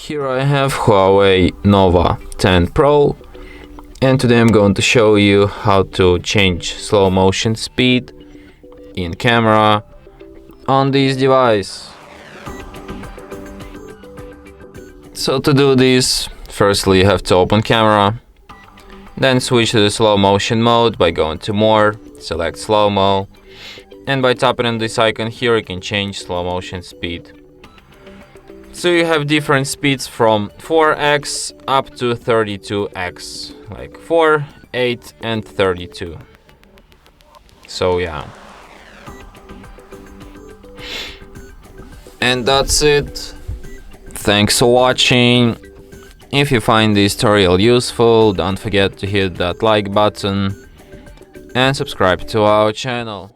Here I have Huawei Nova 10 Pro, and today I'm going to show you how to change slow motion speed in camera on this device. So to do this, firstly you have to open camera, then switch to the slow motion mode by going to more, select slow mo, and by tapping on this icon here you can change slow motion speed. So you have different speeds from 4x up to 32x, like 4, 8 and 32. So yeah. And that's it. Thanks for watching. If you find this tutorial useful, don't forget to hit that like button and subscribe to our channel.